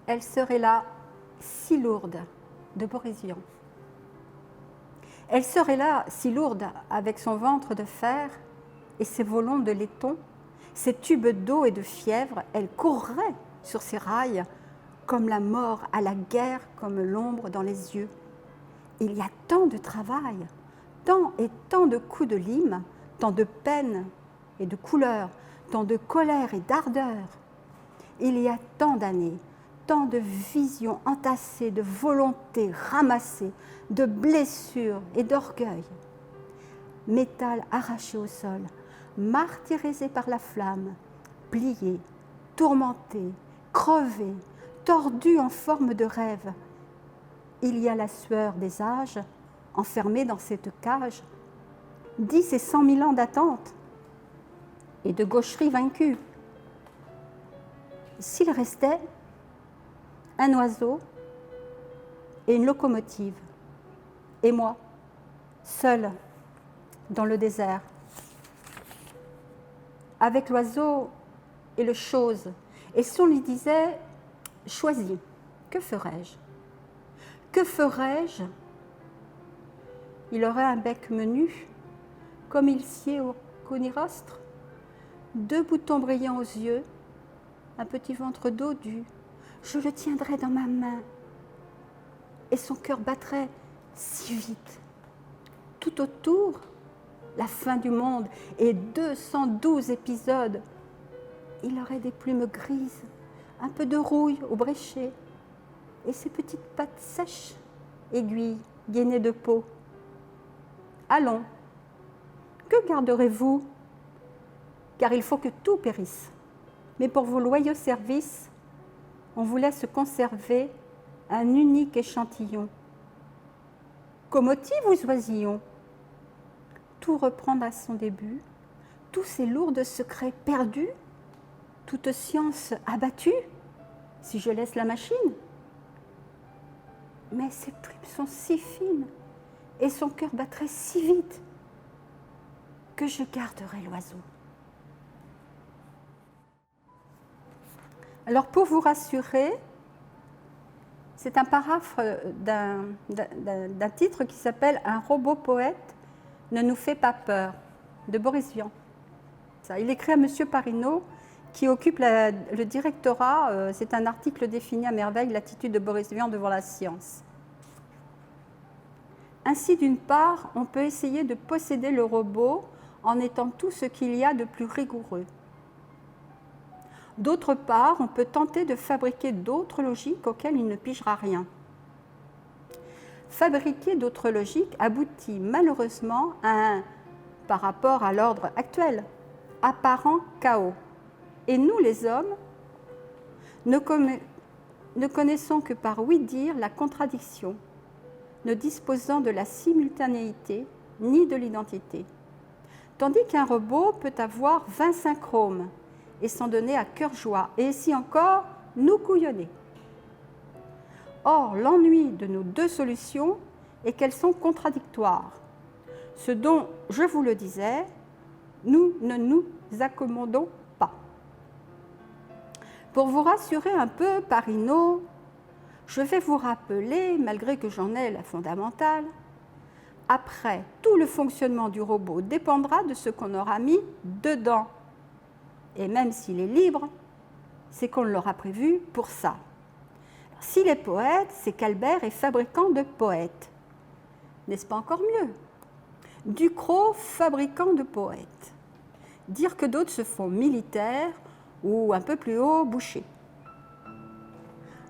Elle serait là, si lourde, de Boris Vian. Elle serait là, si lourde, avec son ventre de fer et ses volants de laiton, ses tubes d'eau et de fièvre, elle courrait sur ses rails comme la mort à la guerre, comme l'ombre dans les yeux. Il y a tant de travail, tant et tant de coups de lime, tant de peine et de couleur, tant de colère et d'ardeur. Il y a tant d'années, tant de visions entassées, de volontés ramassées, de blessures et d'orgueil. Métal arraché au sol, martyrisé par la flamme, plié, tourmenté, crevé, tordu en forme de rêve. Il y a la sueur des âges, enfermée dans cette cage, 10 et 100 000 ans d'attente et de gaucherie vaincue. S'il restait un oiseau et une locomotive, et moi, seule dans le désert, avec l'oiseau et le chose, et si on lui disait « choisis, que ferais-je » Que ferais-je ? Il aurait un bec menu, comme il sied au conirostre, 2 boutons brillants aux yeux, un petit ventre dodu. Je le tiendrais dans ma main et son cœur battrait si vite. Tout autour, la fin du monde et 212 épisodes. Il aurait des plumes grises, un peu de rouille au bréchet et ses petites pattes sèches, aiguilles, gainées de peau. Allons, que garderez-vous ? Car il faut que tout périsse. Mais pour vos loyaux services, on vous laisse conserver un unique échantillon. Comotive ou oisillon ? Tout reprendre à son début, tous ces lourds secrets perdus, toute science abattue, si je laisse la machine. Mais ses plumes sont si fines et son cœur battrait si vite que je garderai l'oiseau. Alors pour vous rassurer, c'est un paraphe d'un titre qui s'appelle « Un robot poète ne nous fait pas peur » de Boris Vian. Il écrit à M. Parinaud qui occupe le directorat. C'est un article défini à merveille l'attitude de Boris Vian devant la science. Ainsi, d'une part, on peut essayer de posséder le robot en étant tout ce qu'il y a de plus rigoureux. D'autre part, on peut tenter de fabriquer d'autres logiques auxquelles il ne pigera rien. Fabriquer d'autres logiques aboutit malheureusement à un, par rapport à l'ordre actuel, apparent chaos. Et nous, les hommes, ne connaissons que par ouï-dire la contradiction, ne disposant de la simultanéité ni de l'identité. Tandis qu'un robot peut avoir 25 chromes et s'en donner à cœur joie, et ici encore, nous couillonner. Or, l'ennui de nos deux solutions est qu'elles sont contradictoires. Ce dont, je vous le disais, nous ne nous accommodons pas. Pour vous rassurer un peu, Parinaud, je vais vous rappeler, malgré que j'en ai la fondamentale, après, tout le fonctionnement du robot dépendra de ce qu'on aura mis dedans. Et même s'il est libre, c'est qu'on l'aura prévu pour ça. S'il est poète, c'est qu'Albert est fabricant de poètes. N'est-ce pas encore mieux ? Ducrot, fabricant de poètes. Dire que d'autres se font militaires ou un peu plus haut, bouchers.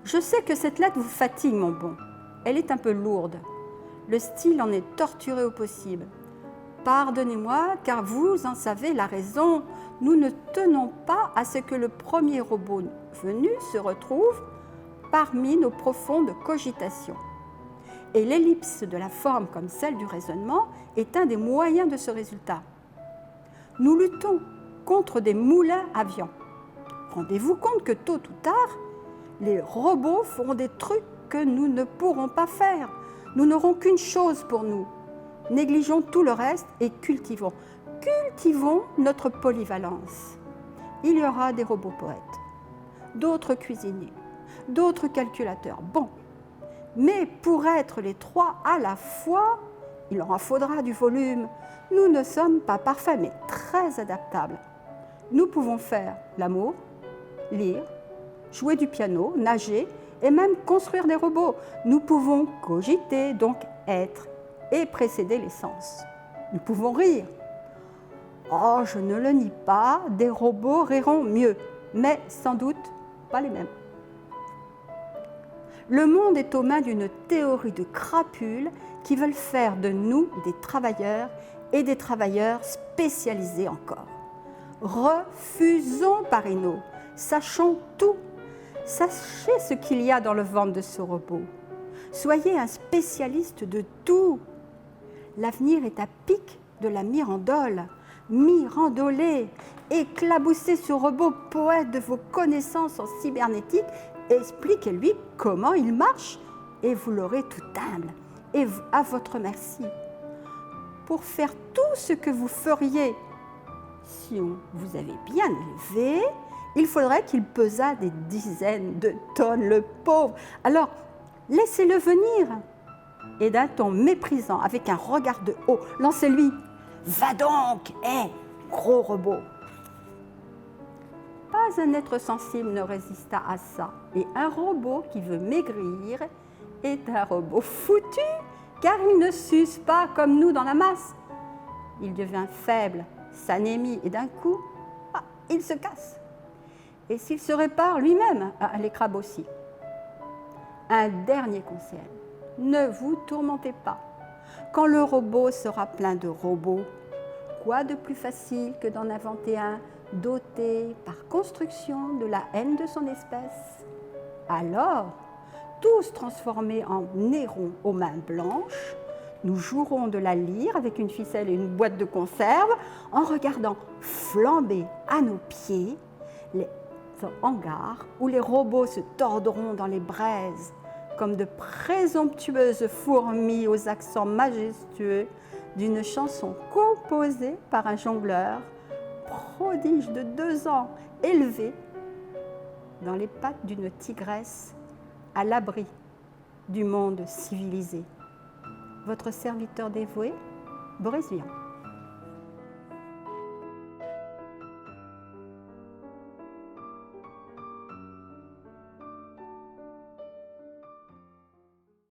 Je sais que cette lettre vous fatigue, mon bon. Elle est un peu lourde. Le style en est torturé au possible. Pardonnez-moi, car vous en savez la raison. Nous ne tenons pas à ce que le premier robot venu se retrouve parmi nos profondes cogitations. Et l'ellipse de la forme comme celle du raisonnement est un des moyens de ce résultat. Nous luttons contre des moulins à viande. Rendez-vous compte que tôt ou tard, les robots feront des trucs que nous ne pourrons pas faire. Nous n'aurons qu'une chose pour nous. Négligeons tout le reste et cultivons notre polyvalence. Il y aura des robots poètes, d'autres cuisiniers, d'autres calculateurs. Bon, mais pour être les trois à la fois, il en faudra du volume. Nous ne sommes pas parfaits, mais très adaptables. Nous pouvons faire l'amour, lire, jouer du piano, nager et même construire des robots. Nous pouvons cogiter, donc être, et précéder les sens. Nous pouvons rire. Oh, je ne le nie pas, des robots riront mieux, mais sans doute pas les mêmes. Le monde est aux mains d'une théorie de crapules qui veulent faire de nous des travailleurs et des travailleurs spécialisés encore. Refusons Parino, sachons tout. Sachez ce qu'il y a dans le ventre de ce robot. Soyez un spécialiste de tout. L'avenir est à pic de la mirandole. Mirandolez, éclaboussez ce robot poète de vos connaissances en cybernétique, expliquez-lui comment il marche et vous l'aurez tout humble et à votre merci. Pour faire tout ce que vous feriez si on vous avait bien élevé, il faudrait qu'il pesât des dizaines de tonnes, le pauvre. Alors, laissez-le venir. Et d'un ton méprisant, avec un regard de haut, lancez-lui. Va donc, hé, gros robot. Pas un être sensible ne résista à ça. Et un robot qui veut maigrir est un robot foutu, car il ne suce pas comme nous dans la masse. Il devient faible, s'anémie et d'un coup, il se casse. Et s'il se répare lui-même, l'écrabouille. Un dernier conseil, ne vous tourmentez pas. Quand le robot sera plein de robots, quoi de plus facile que d'en inventer un doté par construction de la haine de son espèce? Alors, tous transformés en Néron aux mains blanches, nous jouerons de la lyre avec une ficelle et une boîte de conserve en regardant flamber à nos pieds les hangars où les robots se tordront dans les braises comme de présomptueuses fourmis aux accents majestueux d'une chanson composée par un jongleur prodige de 2 ans, élevé dans les pattes d'une tigresse à l'abri du monde civilisé. Votre serviteur dévoué, Boris Vian.